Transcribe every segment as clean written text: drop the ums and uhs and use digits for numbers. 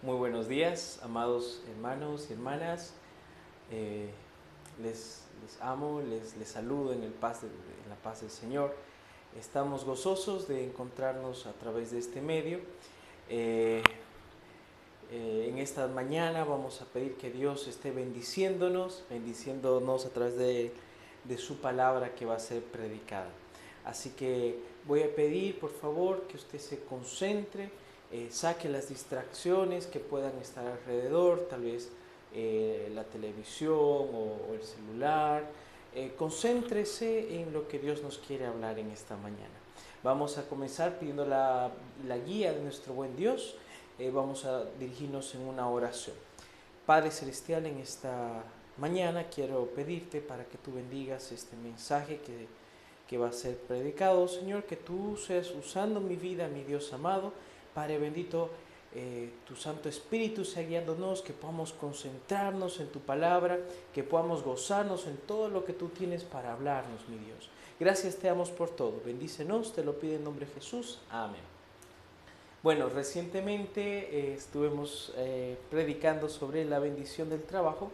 Muy buenos días, amados hermanos y hermanas. Eh, les amo, les saludo en la paz del Señor. Estamos gozosos de encontrarnos a través de este medio. Eh, en esta mañana vamos a pedir que Dios esté bendiciéndonos a través de su palabra que va a ser predicada. Así que voy a pedir, por favor, que usted se concentre, saque las distracciones que puedan estar alrededor, tal vez la televisión o el celular. Concéntrese en lo que Dios nos quiere hablar en esta mañana. Vamos a comenzar pidiendo la guía de nuestro buen Dios. Vamos a dirigirnos en una oración. Padre Celestial, en esta mañana quiero pedirte para que tú bendigas este mensaje que va a ser predicado, Señor, que tú seas usando mi vida, mi Dios amado. Padre bendito, tu Santo Espíritu sea guiándonos, que podamos concentrarnos en tu palabra, que podamos gozarnos en todo lo que tú tienes para hablarnos, mi Dios. Gracias te damos por todo. Bendícenos, te lo pido en nombre de Jesús. Amén. Bueno, recientemente estuvimos predicando sobre la bendición del trabajo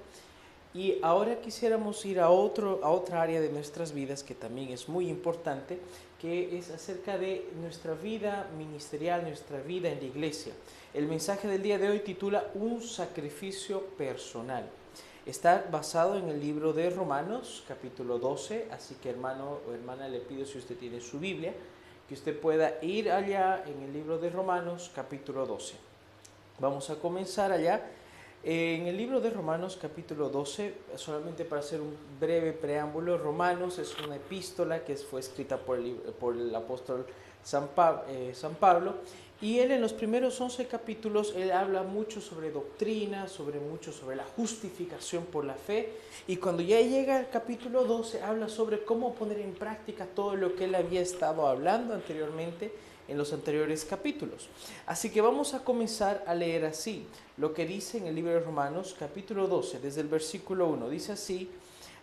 y ahora quisiéramos ir a otra área de nuestras vidas que también es muy importante, que es acerca de nuestra vida ministerial, nuestra vida en la iglesia. El mensaje del día de hoy titula Un sacrificio personal. Está basado en el libro de Romanos, capítulo 12, así que hermano o hermana, le pido, si usted tiene su Biblia, que usted pueda ir allá en el libro de Romanos, capítulo 12. Vamos a comenzar allá. En el libro de Romanos, capítulo 12, solamente para hacer un breve preámbulo, Romanos es una epístola que fue escrita por el apóstol San Pablo, y él en los primeros 11 capítulos, él habla mucho sobre doctrina, mucho sobre la justificación por la fe, y cuando ya llega al capítulo 12, habla sobre cómo poner en práctica todo lo que él había estado hablando anteriormente en los anteriores capítulos. Así que vamos a comenzar a leer así lo que dice en el libro de Romanos, capítulo 12, desde el versículo 1. Dice así: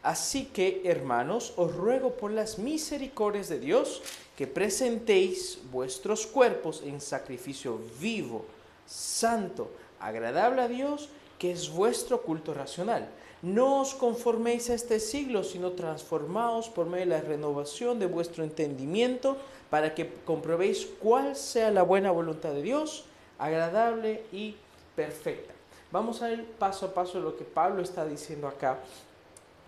Así que, hermanos, os ruego por las misericordias de Dios que presentéis vuestros cuerpos en sacrificio vivo, santo, agradable a Dios, que es vuestro culto racional. No os conforméis a este siglo, sino transformaos por medio de la renovación de vuestro entendimiento, para que comprobéis cuál sea la buena voluntad de Dios, agradable y perfecta. Vamos a ver paso a paso lo que Pablo está diciendo acá.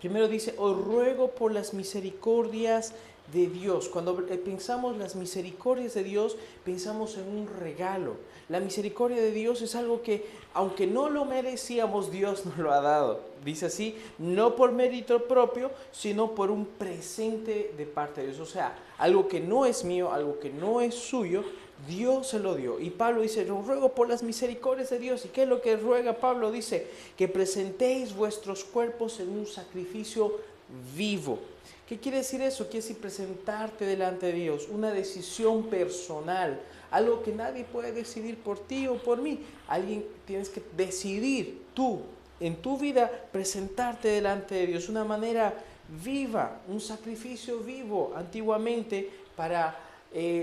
Primero dice: os ruego por las misericordias de Dios. Cuando pensamos las misericordias de Dios, pensamos en un regalo. La misericordia de Dios es algo que, aunque no lo merecíamos, Dios nos lo ha dado. Dice así: no por mérito propio, sino por un presente de parte de Dios. O sea, algo que no es mío, algo que no es suyo, Dios se lo dio. Y Pablo dice: os ruego por las misericordias de Dios. ¿Y qué es lo que ruega Pablo? Dice: que presentéis vuestros cuerpos en un sacrificio vivo. ¿Qué quiere decir eso? Quiere decir presentarte delante de Dios, una decisión personal, algo que nadie puede decidir por ti o por mí. Alguien tienes que decidir tú, en tu vida, presentarte delante de Dios, una manera viva, un sacrificio vivo. Antiguamente, para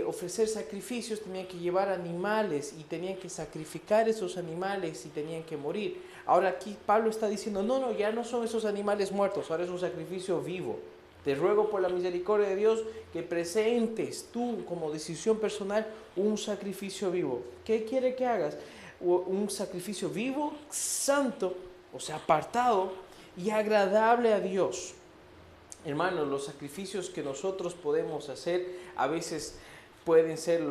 ofrecer sacrificios tenían que llevar animales y tenían que sacrificar esos animales y tenían que morir. Ahora aquí Pablo está diciendo: no, ya no son esos animales muertos, ahora es un sacrificio vivo. Te ruego por la misericordia de Dios que presentes tú como decisión personal un sacrificio vivo. ¿Qué quiere que hagas? Un sacrificio vivo, santo, o sea, apartado y agradable a Dios. Hermanos, los sacrificios que nosotros podemos hacer a veces pueden ser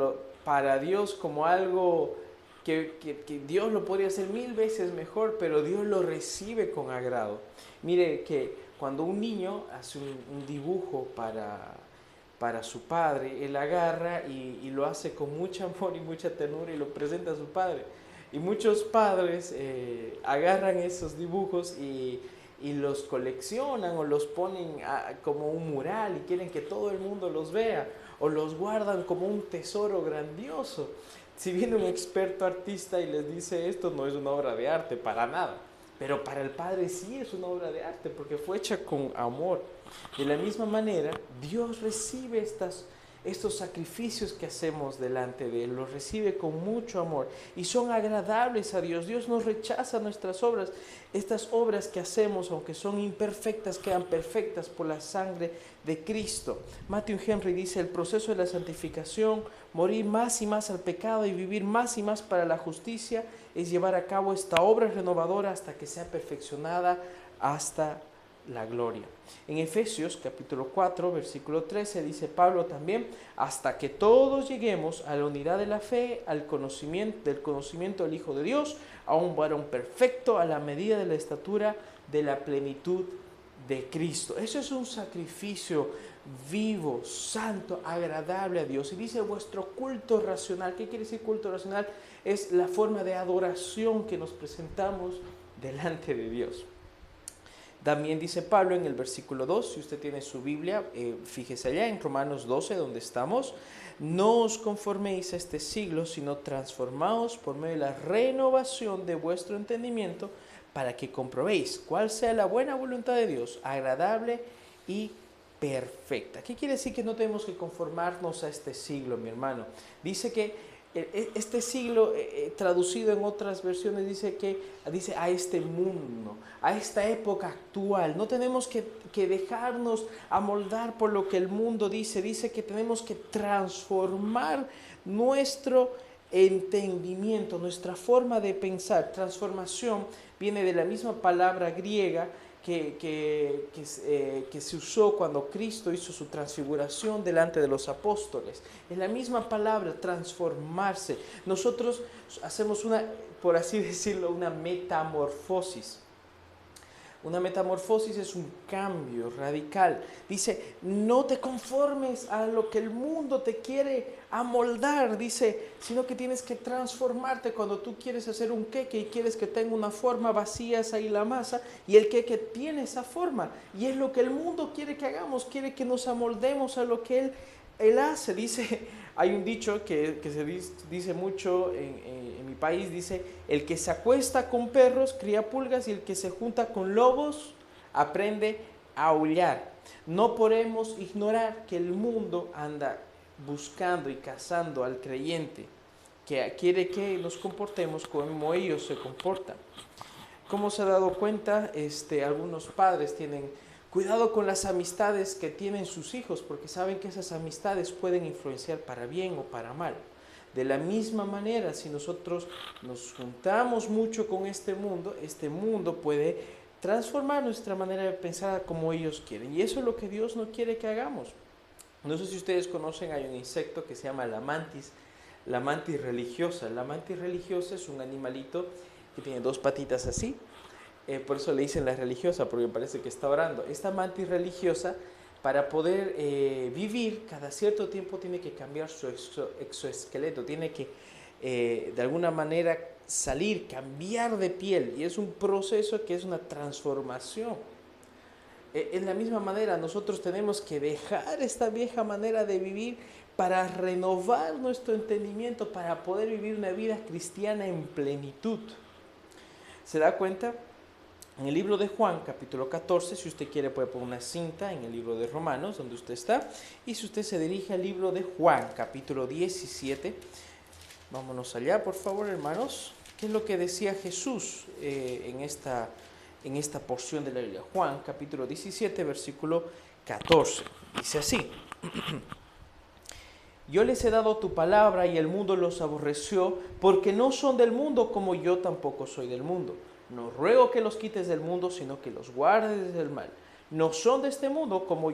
para Dios como algo que Dios lo podría hacer 1000 veces mejor, pero Dios lo recibe con agrado. Mire que cuando un niño hace un dibujo para su padre, él agarra y lo hace con mucho amor y mucha ternura y lo presenta a su padre. Y muchos padres agarran esos dibujos y los coleccionan o los ponen como un mural y quieren que todo el mundo los vea, o los guardan como un tesoro grandioso. Si viene un experto artista y les dice: esto no es una obra de arte para nada, pero para el Padre sí es una obra de arte porque fue hecha con amor. De la misma manera, Dios recibe estos sacrificios que hacemos delante de Él, los recibe con mucho amor y son agradables a Dios. Dios no rechaza nuestras obras. Estas obras que hacemos, aunque son imperfectas, quedan perfectas por la sangre de Cristo. Matthew Henry dice: el proceso de la santificación, morir más y más al pecado y vivir más y más para la justicia, es llevar a cabo esta obra renovadora hasta que sea perfeccionada hasta la gloria. En Efesios capítulo 4 versículo 13 dice Pablo también: hasta que todos lleguemos a la unidad de la fe, al conocimiento del Hijo de Dios, a un varón perfecto, a la medida de la estatura de la plenitud de Cristo. Eso es un sacrificio vivo, santo, agradable a Dios. Y dice vuestro culto racional. ¿Qué quiere decir culto racional? Es la forma de adoración que nos presentamos delante de Dios. También dice Pablo en el versículo 2, si usted tiene su Biblia, fíjese allá en Romanos 12, donde estamos: no os conforméis a este siglo, sino transformaos por medio de la renovación de vuestro entendimiento, para que comprobéis cuál sea la buena voluntad de Dios, agradable y perfecta. ¿Qué quiere decir que no tenemos que conformarnos a este siglo, mi hermano? Dice que este siglo, traducido en otras versiones, dice a este mundo, a esta época actual. No tenemos que dejarnos amoldar por lo que el mundo dice. Dice que tenemos que transformar nuestro entendimiento, nuestra forma de pensar. Transformación viene de la misma palabra griega que se usó cuando Cristo hizo su transfiguración delante de los apóstoles. Es la misma palabra, transformarse. Nosotros hacemos por así decirlo, una metamorfosis. Una metamorfosis es un cambio radical. Dice: no te conformes a lo que el mundo te quiere amoldar, dice, sino que tienes que transformarte. Cuando tú quieres hacer un queque y quieres que tenga una forma, vacías ahí la masa y el queque tiene esa forma. Y es lo que el mundo quiere que hagamos, quiere que nos amoldemos a lo que él hace. Dice, hay un dicho que se dice mucho en mi país, dice: el que se acuesta con perros cría pulgas y el que se junta con lobos aprende a aullar. No podemos ignorar que el mundo anda buscando y cazando al creyente, que quiere que nos comportemos como ellos se comportan. ¿Cómo se ha dado cuenta? Algunos padres tienen cuidado con las amistades que tienen sus hijos, porque saben que esas amistades pueden influenciar para bien o para mal. De la misma manera, si nosotros nos juntamos mucho con este mundo puede transformar nuestra manera de pensar como ellos quieren. Y eso es lo que Dios no quiere que hagamos. No sé si ustedes conocen, hay un insecto que se llama la mantis religiosa. La mantis religiosa es un animalito que tiene dos patitas así. Por eso le dicen la religiosa, porque parece que está orando. Esta mantis religiosa, para poder vivir, cada cierto tiempo tiene que cambiar su exoesqueleto, tiene que de alguna manera salir, cambiar de piel, y es un proceso que es una transformación. En la misma manera, nosotros tenemos que dejar esta vieja manera de vivir para renovar nuestro entendimiento, para poder vivir una vida cristiana en plenitud. ¿Se da cuenta? En el libro de Juan, capítulo 14, si usted quiere puede poner una cinta en el libro de Romanos, donde usted está, y si usted se dirige al libro de Juan, capítulo 17, vámonos allá, por favor, hermanos. ¿Qué es lo que decía Jesús en esta porción de la Biblia? Juan, capítulo 17, versículo 14, dice así: yo les he dado tu palabra y el mundo los aborreció, porque no son del mundo como yo tampoco soy del mundo. No ruego que los quites del mundo, sino que los guardes del mal. No son de este mundo como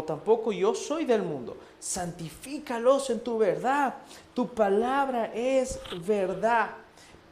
tampoco yo soy del mundo. Santifícalos en tu verdad. Tu palabra es verdad.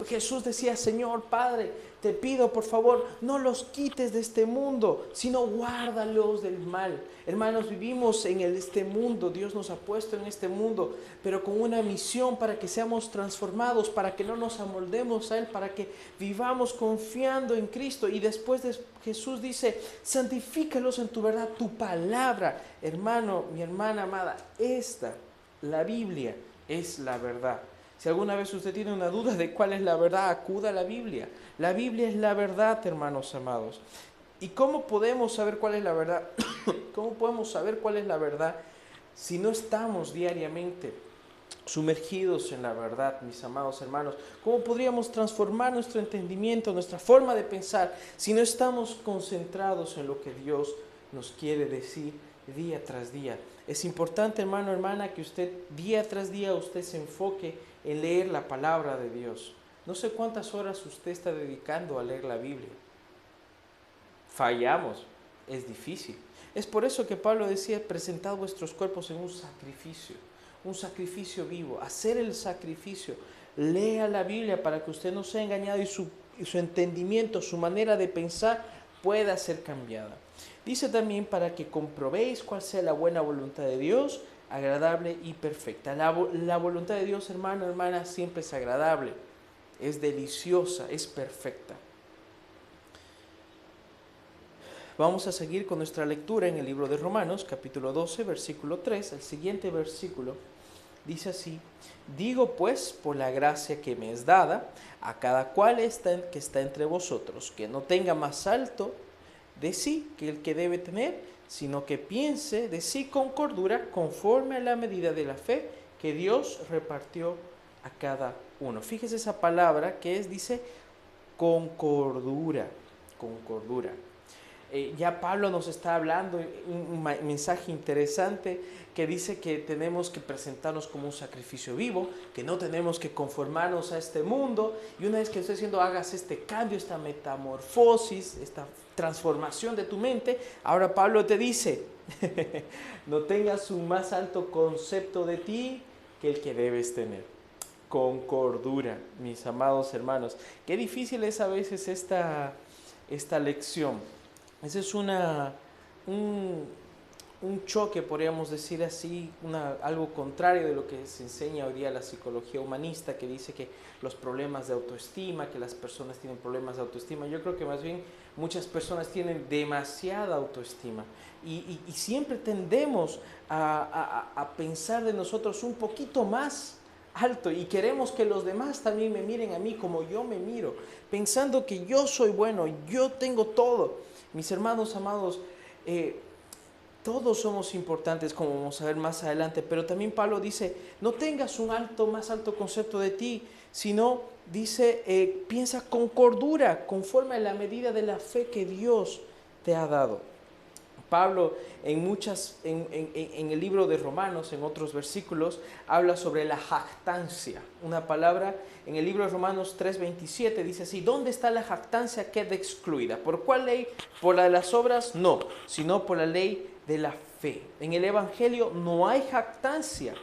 Jesús decía: Señor Padre, te pido por favor, no los quites de este mundo, sino guárdalos del mal. Hermanos, vivimos en este mundo, Dios nos ha puesto en este mundo, pero con una misión para que seamos transformados, para que no nos amoldemos a Él, para que vivamos confiando en Cristo. Y después Jesús dice: santifícalos en tu verdad, tu palabra. Hermano, mi hermana amada, la Biblia es la verdad. Si alguna vez usted tiene una duda de cuál es la verdad, acuda a la Biblia. La Biblia es la verdad, hermanos amados. ¿Y cómo podemos saber cuál es la verdad? ¿Cómo podemos saber cuál es la verdad? si no estamos diariamente sumergidos en la verdad, mis amados hermanos? ¿Cómo podríamos transformar nuestro entendimiento, nuestra forma de pensar, si no estamos concentrados en lo que Dios nos quiere decir día tras día? Es importante, hermano, hermana, que usted día tras día usted se enfoque en leer la palabra de Dios. No sé cuántas horas usted está dedicando a leer la Biblia. Fallamos, es difícil. Es por eso que Pablo decía: presentad vuestros cuerpos en un sacrificio vivo, hacer el sacrificio. Lea la Biblia para que usted no sea engañado y su entendimiento, su manera de pensar pueda ser cambiada. Dice también: para que comprobéis cuál sea la buena voluntad de Dios, agradable y perfecta. La voluntad de Dios, hermano, hermana, siempre es agradable, es deliciosa, es perfecta. Vamos a seguir con nuestra lectura en el libro de Romanos, capítulo 12, versículo 3. El siguiente versículo dice así: digo pues, por la gracia que me es dada, a cada cual que está entre vosotros, que no tenga más alto de sí que el que debe tener, sino que piense de sí con cordura, conforme a la medida de la fe que Dios repartió a cada uno. Fíjese esa palabra que dice con cordura, con cordura. Ya Pablo nos está hablando un mensaje interesante que dice que tenemos que presentarnos como un sacrificio vivo, que no tenemos que conformarnos a este mundo, y una vez que estés haciendo, hagas este cambio, esta metamorfosis, esta transformación de tu mente, ahora Pablo te dice: no tengas un más alto concepto de ti que el que debes tener. Con cordura, mis amados hermanos. Qué difícil es a veces esta lección. Ese es un choque, podríamos decir así, algo contrario de lo que se enseña hoy día la psicología humanista, que dice que los problemas de autoestima, que las personas tienen problemas de autoestima. Yo creo que más bien muchas personas tienen demasiada autoestima y siempre tendemos a pensar de nosotros un poquito más alto, y queremos que los demás también me miren a mí como yo me miro, pensando que yo soy bueno, yo tengo todo. Mis hermanos amados, todos somos importantes, como vamos a ver más adelante, pero también Pablo dice: no tengas un más alto concepto de ti, sino dice, piensa con cordura, conforme a la medida de la fe que Dios te ha dado. Pablo en el libro de Romanos, en otros versículos, habla sobre la jactancia. Una palabra en el libro de Romanos 3:27 dice así: ¿dónde está la jactancia? Queda excluida. ¿Por cuál ley? ¿Por la de las obras? No, sino por la ley de la fe. En el Evangelio no hay jactancia.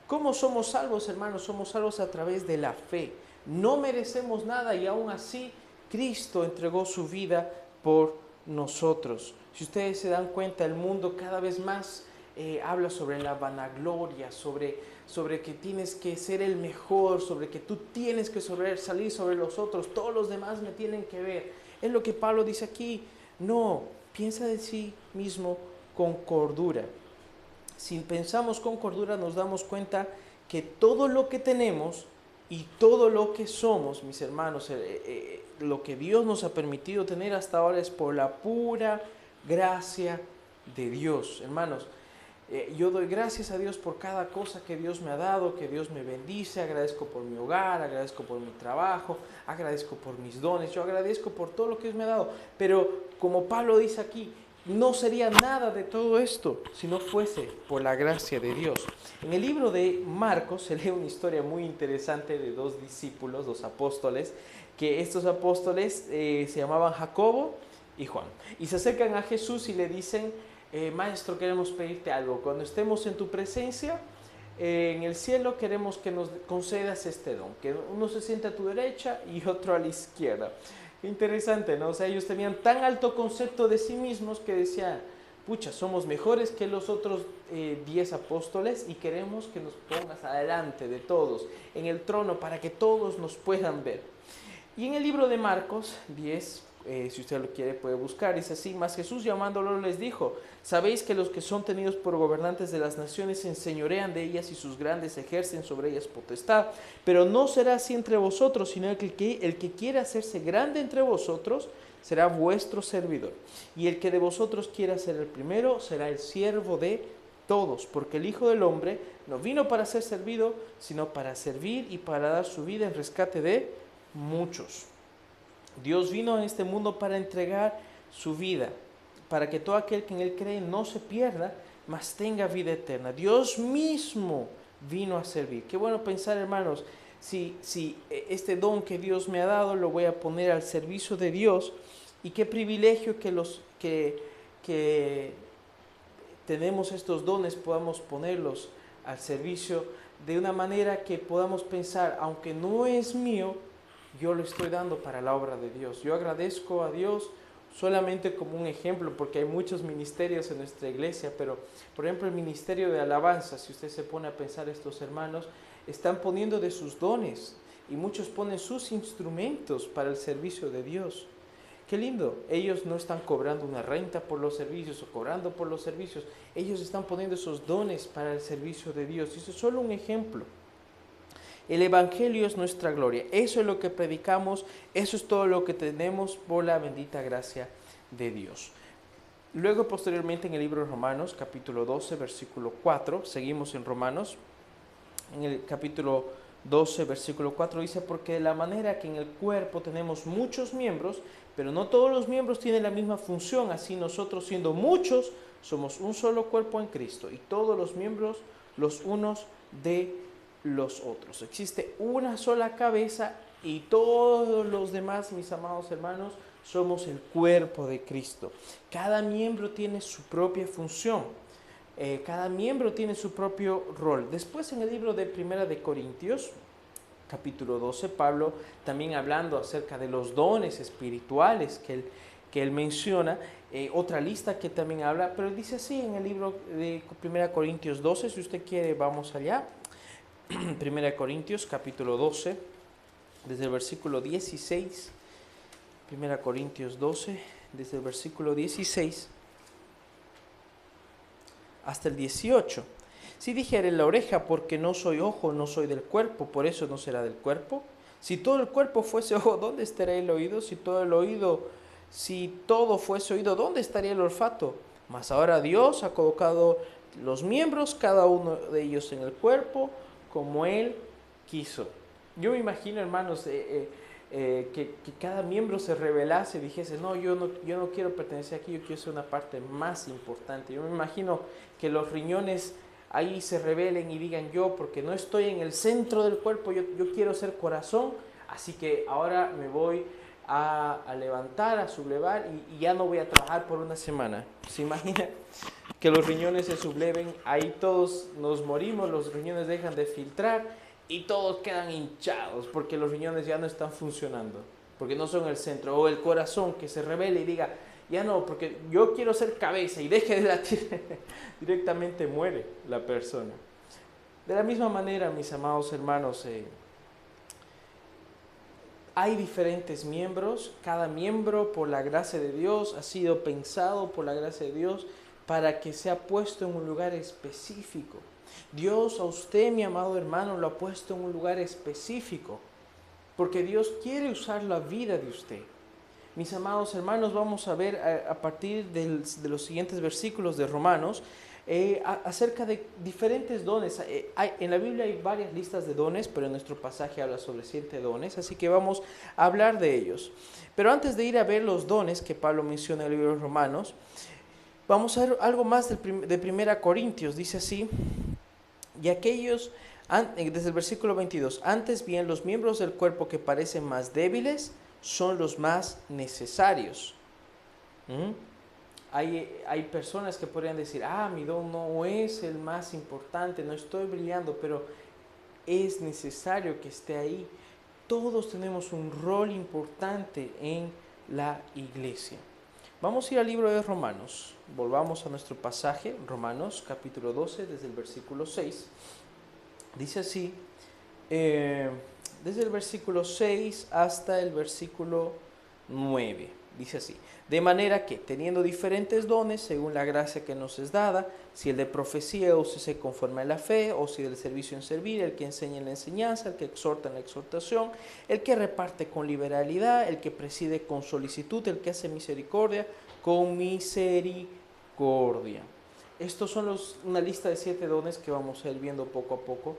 ¿Cómo somos salvos, hermanos? Somos salvos a través de la fe. No merecemos nada y aún así Cristo entregó su vida por nosotros. Si ustedes se dan cuenta, el mundo cada vez más habla sobre la vanagloria, sobre que tienes que ser el mejor, sobre que tú tienes que salir sobre los otros, todos los demás me tienen que ver. Es lo que Pablo dice aquí: no, piensa de sí mismo con cordura. Si pensamos con cordura, nos damos cuenta que todo lo que tenemos y todo lo que somos, mis hermanos, lo que Dios nos ha permitido tener hasta ahora es por la pura gracia de Dios. Hermanos, yo doy gracias a Dios por cada cosa que Dios me ha dado, que Dios me bendice. Agradezco por mi hogar, agradezco por mi trabajo, agradezco por mis dones, yo agradezco por todo lo que Dios me ha dado. Pero como Pablo dice aquí, no sería nada de todo esto si no fuese por la gracia de Dios. En el libro de Marcos se lee una historia muy interesante de dos discípulos, dos apóstoles, que estos apóstoles se llamaban Jacobo y Juan. Y se acercan a Jesús y le dicen: Maestro, queremos pedirte algo. Cuando estemos en tu presencia, en el cielo, queremos que nos concedas este don, que uno se siente a tu derecha y otro a la izquierda. Interesante, ¿no? O sea, ellos tenían tan alto concepto de sí mismos que decían: pucha, somos mejores que los otros 10 apóstoles y queremos que nos pongas adelante de todos, en el trono, para que todos nos puedan ver. Y en el libro de Marcos 10, si usted lo quiere puede buscar, dice así: mas Jesús llamándolo les dijo: sabéis que los que son tenidos por gobernantes de las naciones se enseñorean de ellas y sus grandes ejercen sobre ellas potestad, pero no será así entre vosotros, sino el que quiera hacerse grande entre vosotros será vuestro servidor, y el que de vosotros quiera ser el primero será el siervo de todos, porque el Hijo del Hombre no vino para ser servido, sino para servir y para dar su vida en rescate de muchos. Dios vino a este mundo para entregar su vida, para que todo aquel que en Él cree no se pierda, mas tenga vida eterna. Dios mismo vino a servir. Qué bueno pensar, hermanos, si este don que Dios me ha dado lo voy a poner al servicio de Dios, y qué privilegio que tenemos estos dones, podamos ponerlos al servicio de una manera que podamos pensar, aunque no es mío, yo lo estoy dando para la obra de Dios. Yo agradezco a Dios solamente como un ejemplo, porque hay muchos ministerios en nuestra iglesia, pero por ejemplo el ministerio de alabanza, si usted se pone a pensar, estos hermanos están poniendo de sus dones, y muchos ponen sus instrumentos para el servicio de Dios. Qué lindo, ellos no están cobrando una renta por los servicios o cobrando por los servicios, ellos están poniendo esos dones para el servicio de Dios. Y eso es solo un ejemplo. El Evangelio es nuestra gloria, eso es lo que predicamos, eso es todo lo que tenemos por la bendita gracia de Dios. Luego, posteriormente, en el libro de Romanos, capítulo 12, versículo 4, seguimos en Romanos, en el capítulo 12, versículo 4, dice: porque de la manera que en el cuerpo tenemos muchos miembros, pero no todos los miembros tienen la misma función, así nosotros, siendo muchos, somos un solo cuerpo en Cristo, y todos los miembros los unos de los otros. Existe una sola cabeza, y todos los demás, mis amados hermanos, somos el cuerpo de Cristo. Cada miembro tiene su propia función. Cada miembro tiene su propio rol. Después, en el libro de Primera de Corintios, capítulo 12, Pablo, también hablando acerca de los dones espirituales que él menciona, otra lista que también habla, pero dice así en el libro de Primera Corintios 12, si usted quiere vamos allá. Primera Corintios, capítulo 12, desde el versículo 16, Primera Corintios 12, desde el versículo 16 hasta el 18. Si dijere la oreja, porque no soy ojo, no soy del cuerpo, por eso no será del cuerpo. Si todo el cuerpo fuese ojo, ¿dónde estaría el oído? Si todo fuese oído, ¿dónde estaría el olfato? Mas ahora Dios ha colocado los miembros, cada uno de ellos en el cuerpo, como Él quiso. Yo me imagino, hermanos, que cada miembro se rebelase y dijese: no, yo no quiero pertenecer aquí, yo quiero ser una parte más importante. Yo me imagino que los riñones ahí se rebelen y digan: yo, porque no estoy en el centro del cuerpo, yo quiero ser corazón, así que ahora me voy a levantar, a sublevar, y ya no voy a trabajar por una semana. ¿Se imagina que los riñones se subleven? Ahí todos nos morimos, los riñones dejan de filtrar y todos quedan hinchados porque los riñones ya no están funcionando, porque no son el centro. O el corazón que se rebele y diga: ya no, porque yo quiero ser cabeza, y deje de latir, directamente muere la persona. De la misma manera, mis amados hermanos, hay diferentes miembros. Cada miembro, por la gracia de Dios, ha sido pensado por la gracia de Dios para que sea puesto en un lugar específico. Dios a usted, mi amado hermano, lo ha puesto en un lugar específico, porque Dios quiere usar la vida de usted. Mis amados hermanos, vamos a ver a partir de los siguientes versículos de Romanos acerca de diferentes dones. En la Biblia hay varias listas de dones, pero en nuestro pasaje habla sobre 7 dones, así que vamos a hablar de ellos. Pero antes de ir a ver los dones que Pablo menciona en el libro de Romanos, vamos a ver algo más de Primera Corintios. Dice así: y aquellos, desde el versículo 22, antes bien los miembros del cuerpo que parecen más débiles son los más necesarios. Hay personas que podrían decir: mi don no es el más importante, no estoy brillando, pero es necesario que esté ahí. Todos tenemos un rol importante en la iglesia. Vamos a ir al libro de Romanos. Volvamos a nuestro pasaje, Romanos capítulo 12, desde el versículo 6. Dice así, desde el versículo 6 hasta el versículo 9. Dice así: de manera que, teniendo diferentes dones según la gracia que nos es dada, si el de profecía, úsese conforme a la fe, o si del servicio en servir, el que enseña en la enseñanza, el que exhorta en la exhortación, el que reparte con liberalidad, el que preside con solicitud, el que hace misericordia con misericordia. estos son una lista de 7 dones que vamos a ir viendo poco a poco,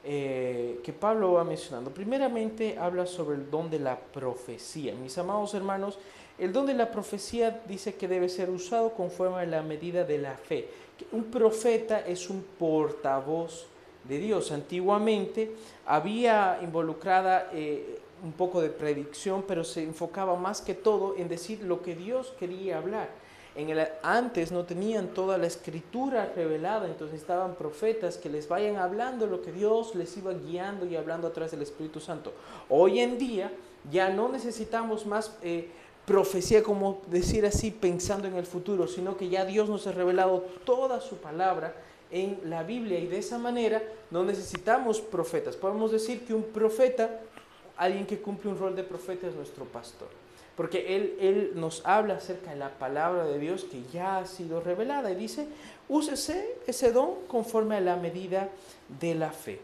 que Pablo va mencionando. Primeramente habla sobre el don de la profecía. Mis amados hermanos, el don de la profecía dice que debe ser usado conforme a la medida de la fe. Un profeta es un portavoz de Dios. Antiguamente había involucrada un poco de predicción, pero se enfocaba más que todo en decir lo que Dios quería hablar. Antes no tenían toda la escritura revelada, entonces estaban profetas que les vayan hablando lo que Dios les iba guiando y hablando a través del Espíritu Santo. Hoy en día ya no necesitamos más profecía, como decir así, pensando en el futuro, sino que ya Dios nos ha revelado toda su palabra en la Biblia, y de esa manera no necesitamos profetas. Podemos decir que un profeta, alguien que cumple un rol de profeta, es nuestro pastor, porque él nos habla acerca de la palabra de Dios que ya ha sido revelada, y dice, úsese ese don conforme a la medida de la fe.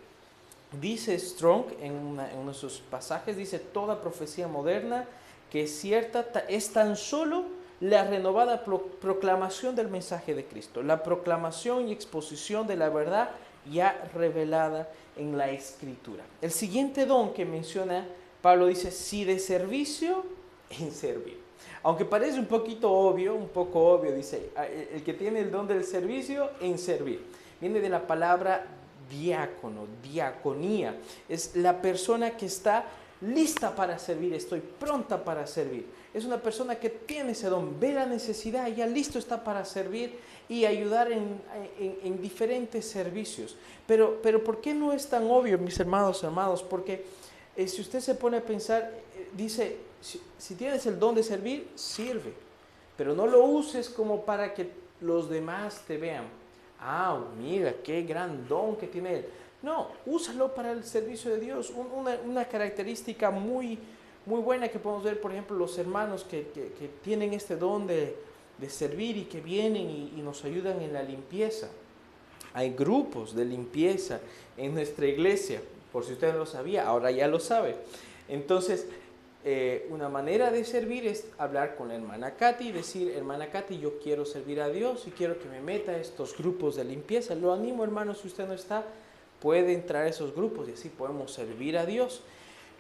Dice Strong en uno de sus pasajes, dice, toda profecía moderna que es cierta es tan solo la renovada proclamación del mensaje de Cristo, la proclamación y exposición de la verdad ya revelada en la Escritura. El siguiente don que menciona Pablo dice, si de servicio, en servir. Aunque parece un poco obvio, dice, el que tiene el don del servicio, en servir. Viene de la palabra diácono, diaconía. Es la persona que está lista para servir, estoy pronta para servir. Es una persona que tiene ese don, ve la necesidad y ya listo está para servir y ayudar en diferentes servicios. Pero ¿por qué no es tan obvio, mis hermanos, amados? Porque si usted se pone a pensar, dice, si tienes el don de servir, sirve, pero no lo uses como para que los demás te vean. Ah, mira, qué gran don que tiene él. No, úsalo para el servicio de Dios. Una característica muy buena que podemos ver, por ejemplo, los hermanos que tienen este don de servir y que vienen y nos ayudan en la limpieza. Hay grupos de limpieza en nuestra iglesia, por si usted no lo sabía, ahora ya lo sabe. Entonces, una manera de servir es hablar con la hermana Katy y decir, hermana Katy, yo quiero servir a Dios y quiero que me meta a estos grupos de limpieza. Lo animo, hermano, si usted no está, puede entrar a esos grupos y así podemos servir a Dios.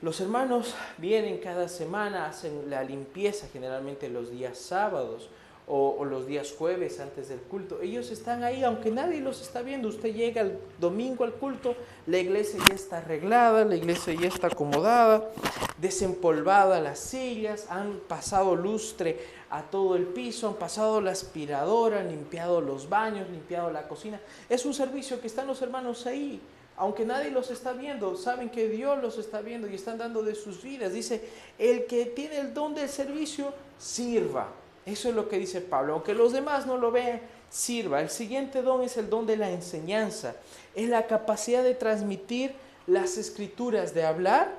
Los hermanos vienen cada semana, hacen la limpieza generalmente los días sábados o los días jueves antes del culto. Ellos están ahí, aunque nadie los está viendo. Usted llega el domingo al culto, la iglesia ya está arreglada, la iglesia ya está acomodada, desempolvada las sillas, han pasado lustre a todo el piso, han pasado la aspiradora, han limpiado los baños, limpiado la cocina. Es un servicio que están los hermanos ahí, aunque nadie los está viendo, saben que Dios los está viendo y están dando de sus vidas. Dice, el que tiene el don del servicio, sirva. Eso es lo que dice Pablo, aunque los demás no lo vean, sirva. El siguiente don es el don de la enseñanza, es la capacidad de transmitir las escrituras, de hablar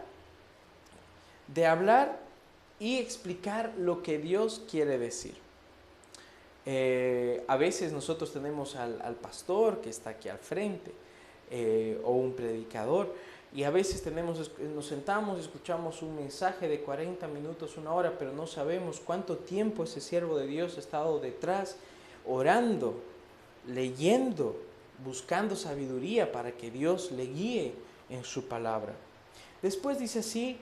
y explicar lo que Dios quiere decir. A veces nosotros tenemos al pastor que está aquí al frente, o un predicador, y a veces nos sentamos y escuchamos un mensaje de 40 minutos, 1 hora, pero no sabemos cuánto tiempo ese siervo de Dios ha estado detrás, orando, leyendo, buscando sabiduría para que Dios le guíe en su palabra. Después dice así,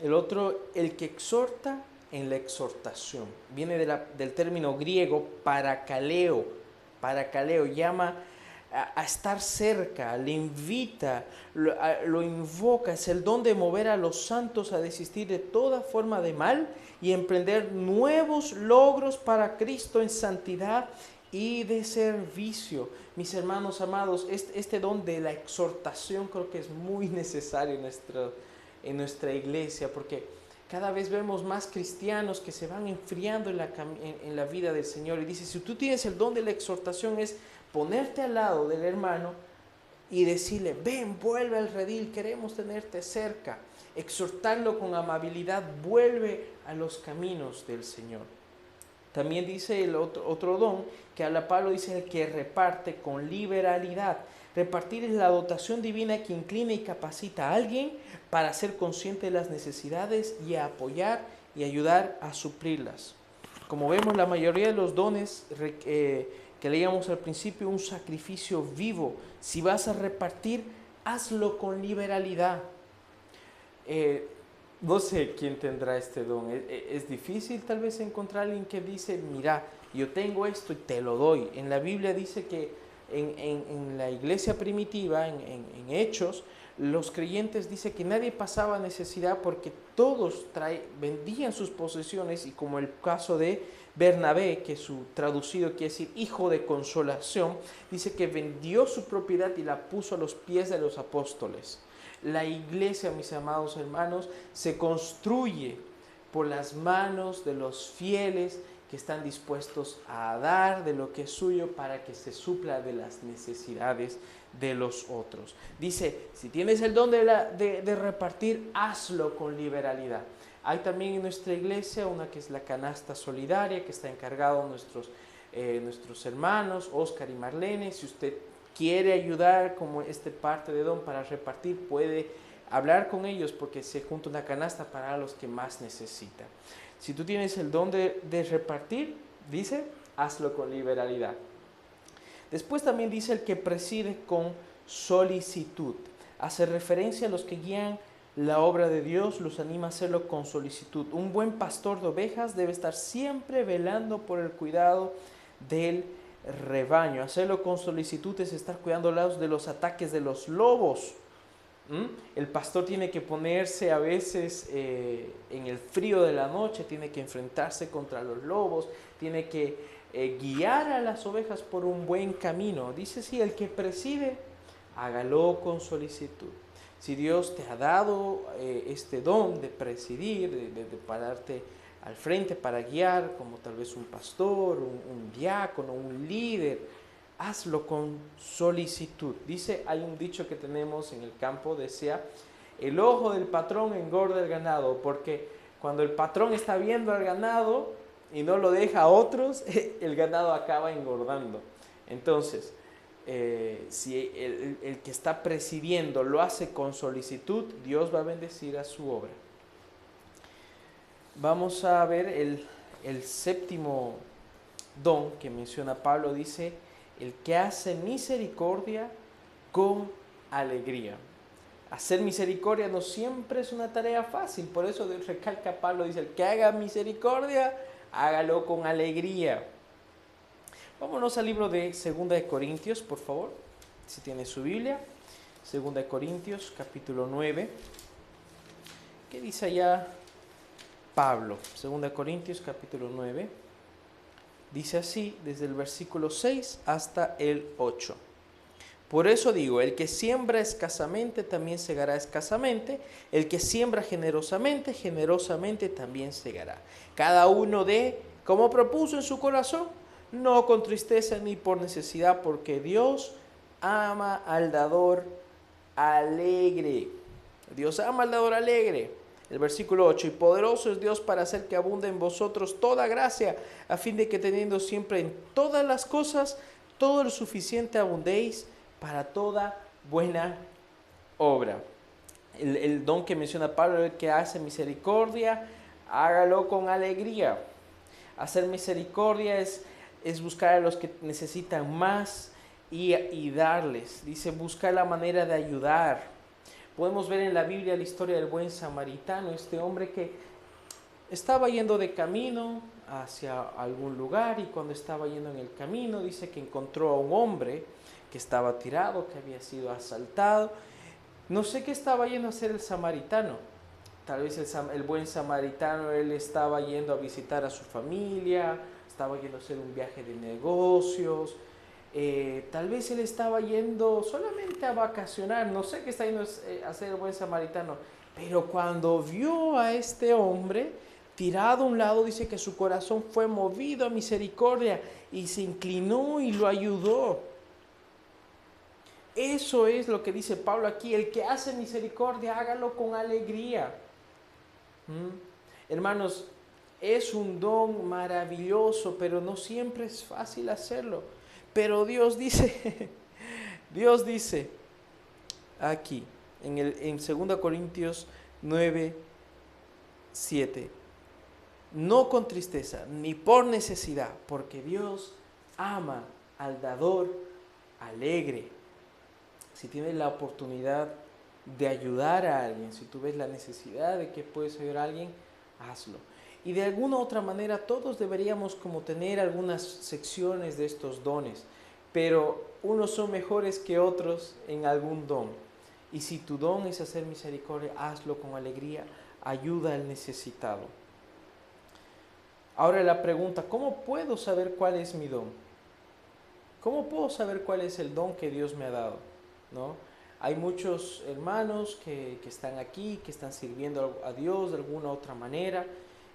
el que exhorta en la exhortación. Viene del término griego parakaleo. Parakaleo llama a estar cerca, le invita, lo invoca. Es el don de mover a los santos a desistir de toda forma de mal y emprender nuevos logros para Cristo en santidad y de servicio. Mis hermanos amados, este don de la exhortación creo que es muy necesario en nuestra iglesia, porque cada vez vemos más cristianos que se van enfriando en la vida del Señor. Y dice, si tú tienes el don de la exhortación, es ponerte al lado del hermano y decirle, ven, vuelve al redil, queremos tenerte cerca. Exhortarlo con amabilidad, vuelve a los caminos del Señor. También dice el otro don que habla Pablo, dice el que reparte con liberalidad. Repartir es la dotación divina que inclina y capacita a alguien para ser consciente de las necesidades y a apoyar y ayudar a suplirlas. Como vemos, la mayoría de los dones que leíamos al principio, un sacrificio vivo. Si vas a repartir, hazlo con liberalidad. No sé quién tendrá este don. Es difícil tal vez encontrar a alguien que dice, mira, yo tengo esto y te lo doy. En la Biblia dice que en la iglesia primitiva, en Hechos, los creyentes dice que nadie pasaba necesidad porque todos vendían sus posesiones, y como el caso de Bernabé, que su traducido quiere decir hijo de consolación, dice que vendió su propiedad y la puso a los pies de los apóstoles. La iglesia, mis amados hermanos, se construye por las manos de los fieles que están dispuestos a dar de lo que es suyo para que se supla de las necesidades de los otros. Dice, si tienes el don de repartir, hazlo con liberalidad. Hay también en nuestra iglesia una que es la canasta solidaria, que está encargado nuestros hermanos, Oscar y Marlene. Si usted quiere ayudar como parte de don para repartir, puede hablar con ellos porque se junta una canasta para los que más necesitan. Si tú tienes el don de repartir, dice, hazlo con liberalidad. Después también dice el que preside con solicitud. Hace referencia a los que guían la obra de Dios, los anima a hacerlo con solicitud. Un buen pastor de ovejas debe estar siempre velando por el cuidado del rebaño. Hacerlo con solicitud es estar cuidando de los ataques de los lobos. El pastor tiene que ponerse a veces en el frío de la noche, tiene que enfrentarse contra los lobos, tiene que guiar a las ovejas por un buen camino. Dice, sí, el que preside, hágalo con solicitud. Si Dios te ha dado este don de presidir, de pararte al frente para guiar, como tal vez un pastor, un diácono, un líder, hazlo con solicitud. Dice, hay un dicho que tenemos en el campo, decía, el ojo del patrón engorda el ganado, porque cuando el patrón está viendo al ganado y no lo deja a otros, el ganado acaba engordando. Entonces, si el que está presidiendo lo hace con solicitud, Dios va a bendecir a su obra. Vamos a ver el séptimo don que menciona Pablo. Dice, el que hace misericordia con alegría. Hacer misericordia no siempre es una tarea fácil, por eso recalca Pablo, dice, el que haga misericordia, hágalo con alegría. Vámonos al libro de 2 de Corintios, por favor, si tiene su Biblia. 2 de Corintios, capítulo 9. ¿Qué dice allá Pablo? 2 de Corintios, capítulo 9. Dice así, desde el versículo 6 hasta el 8. Por eso digo, el que siembra escasamente también segará escasamente, el que siembra generosamente, generosamente también segará. Cada uno dé como propuso en su corazón, no con tristeza ni por necesidad, porque Dios ama al dador alegre. Dios ama al dador alegre. El versículo 8, y poderoso es Dios para hacer que abunde en vosotros toda gracia, a fin de que teniendo siempre en todas las cosas todo lo suficiente abundéis para toda buena obra. El don que menciona Pablo, el que hace misericordia, hágalo con alegría. Hacer misericordia es buscar a los que necesitan más y darles. Dice, buscar la manera de ayudar. Podemos ver en la Biblia la historia del buen samaritano, este hombre que estaba yendo de camino hacia algún lugar, y cuando estaba yendo en el camino dice que encontró a un hombre que estaba tirado, que había sido asaltado. No sé qué estaba yendo a hacer el samaritano. Tal vez el buen samaritano, él estaba yendo a visitar a su familia, estaba yendo a hacer un viaje de negocios. Tal vez él estaba yendo solamente a vacacionar, no sé qué está yendo a hacer el buen samaritano, pero cuando vio a este hombre tirado a un lado, dice que su corazón fue movido a misericordia y se inclinó y lo ayudó. Eso es lo que dice Pablo aquí, el que hace misericordia, hágalo con alegría. Hermanos, es un don maravilloso, pero no siempre es fácil hacerlo. Pero Dios dice aquí, en 2 Corintios 9, 7, no con tristeza, ni por necesidad, porque Dios ama al dador alegre. Si tienes la oportunidad de ayudar a alguien, si tú ves la necesidad de que puedes ayudar a alguien, hazlo. Y de alguna u otra manera todos deberíamos como tener algunas secciones de estos dones, pero unos son mejores que otros en algún don. Y si tu don es hacer misericordia, hazlo con alegría, ayuda al necesitado. Ahora la pregunta, ¿cómo puedo saber cuál es mi don? ¿Cómo puedo saber cuál es el don que Dios me ha dado? ¿No? Hay muchos hermanos que están aquí, que están sirviendo a Dios de alguna u otra manera,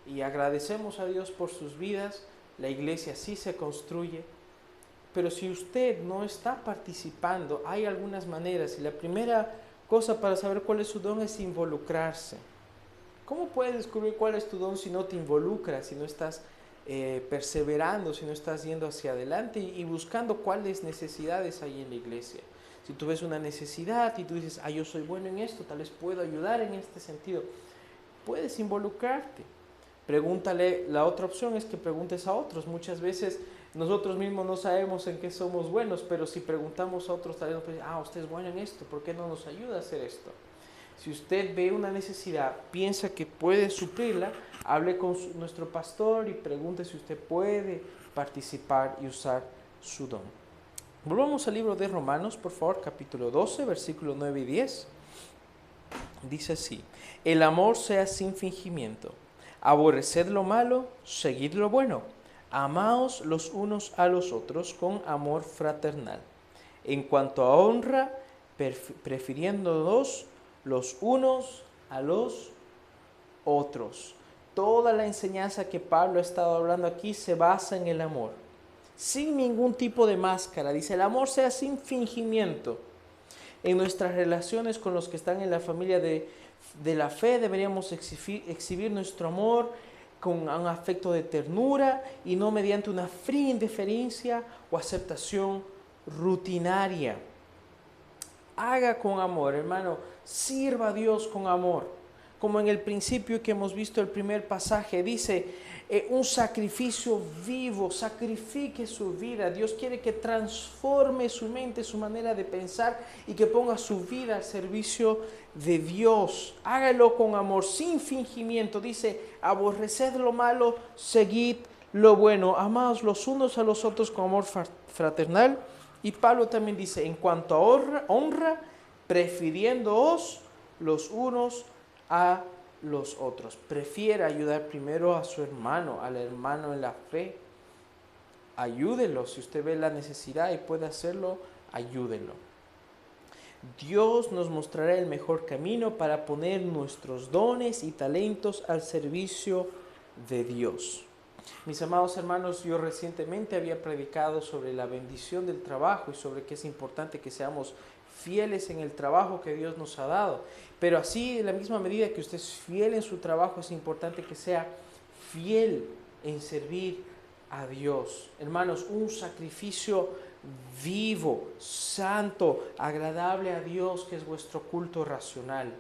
y agradecemos a Dios por sus vidas. La iglesia sí se construye, pero si usted no está participando, hay algunas maneras, y la primera cosa para saber cuál es su don es involucrarse. ¿Cómo puedes descubrir cuál es tu don si no te involucras, si no estás perseverando, si no estás yendo hacia adelante y buscando cuáles necesidades hay en la iglesia? Si tú ves una necesidad y tú dices, yo soy bueno en esto, tal vez puedo ayudar en este sentido, puedes involucrarte. Pregúntale, la otra opción es que preguntes a otros. Muchas veces nosotros mismos no sabemos en qué somos buenos, pero si preguntamos a otros, tal vez nos pueden decir, usted es bueno en esto, ¿por qué no nos ayuda a hacer esto? Si usted ve una necesidad, piensa que puede suplirla, hable con nuestro pastor y pregunte si usted puede participar y usar su don. Volvamos al libro de Romanos, por favor, capítulo 12, versículos 9 y 10. Dice así: el amor sea sin fingimiento, aborreced lo malo, seguid lo bueno, amaos los unos a los otros con amor fraternal. En cuanto a honra, prefiriéndonos los unos a los otros. Toda la enseñanza que Pablo ha estado hablando aquí se basa en el amor, sin ningún tipo de máscara. Dice, el amor sea sin fingimiento. En nuestras relaciones con los que están en la familia de la fe deberíamos exhibir nuestro amor con un afecto de ternura y no mediante una fría indiferencia o aceptación rutinaria. Haga con amor, hermano, sirva a Dios con amor. Como en el principio que hemos visto el primer pasaje, dice, un sacrificio vivo, sacrifique su vida. Dios quiere que transforme su mente, su manera de pensar y que ponga su vida al servicio de Dios. Hágalo con amor, sin fingimiento. Dice, aborreced lo malo, seguid lo bueno. Amaos los unos a los otros con amor fraternal. Y Pablo también dice, en cuanto a honra, prefiriéndoos los unos a los otros. Prefiere ayudar primero a su hermano, al hermano en la fe. Ayúdelo. Si usted ve la necesidad y puede hacerlo, ayúdelo. Dios nos mostrará el mejor camino para poner nuestros dones y talentos al servicio de Dios. Mis amados hermanos, yo recientemente había predicado sobre la bendición del trabajo y sobre que es importante que seamos fieles en el trabajo que Dios nos ha dado. Pero así, en la misma medida que usted es fiel en su trabajo, es importante que sea fiel en servir a Dios. Hermanos, un sacrificio vivo, santo, agradable a Dios, que es vuestro culto racional.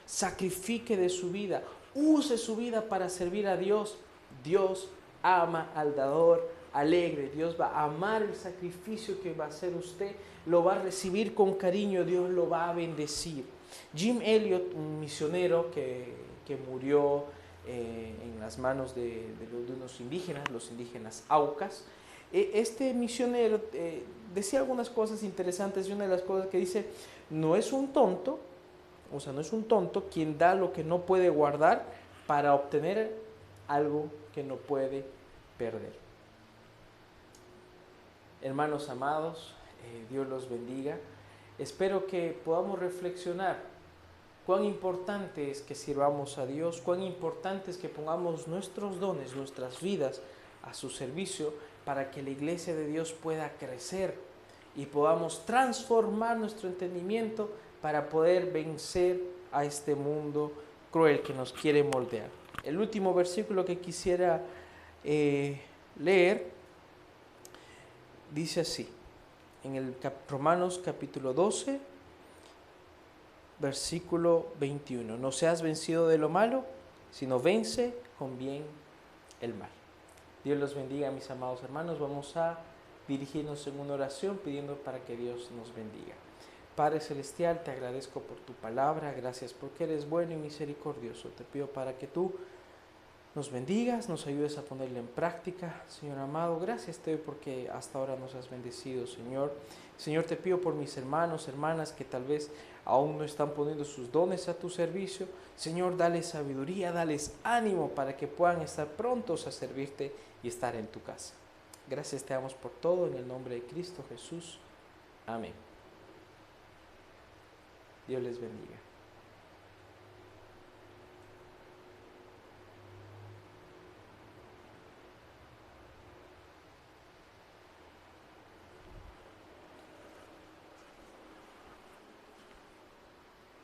Sacrifique de su vida, use su vida para servir a Dios. Dios ama al dador alegre. Dios va a amar el sacrificio que va a hacer usted, lo va a recibir con cariño, Dios lo va a bendecir. Jim Elliot, un misionero que murió en las manos de unos indígenas, los indígenas Aucas, este misionero decía algunas cosas interesantes, y una de las cosas que dice, no es un tonto quien da lo que no puede guardar para obtener algo que no puede perder. Hermanos amados, Dios los bendiga. Espero que podamos reflexionar cuán importante es que sirvamos a Dios, cuán importante es que pongamos nuestros dones, nuestras vidas a su servicio para que la iglesia de Dios pueda crecer y podamos transformar nuestro entendimiento para poder vencer a este mundo cruel que nos quiere moldear. El último versículo que quisiera leer dice así, en el Romanos capítulo 12, versículo 21. No seas vencido de lo malo, sino vence con bien el mal. Dios los bendiga, mis amados hermanos. Vamos a dirigirnos en una oración pidiendo para que Dios nos bendiga. Padre Celestial, te agradezco por tu palabra, gracias porque eres bueno y misericordioso. Te pido para que tú nos bendigas, nos ayudes a ponerla en práctica. Señor amado, gracias te doy porque hasta ahora nos has bendecido, Señor. Señor, te pido por mis hermanos, hermanas que tal vez aún no están poniendo sus dones a tu servicio. Señor, dales sabiduría, dales ánimo para que puedan estar prontos a servirte y estar en tu casa. Gracias te damos por todo, en el nombre de Cristo Jesús. Amén. Dios les bendiga.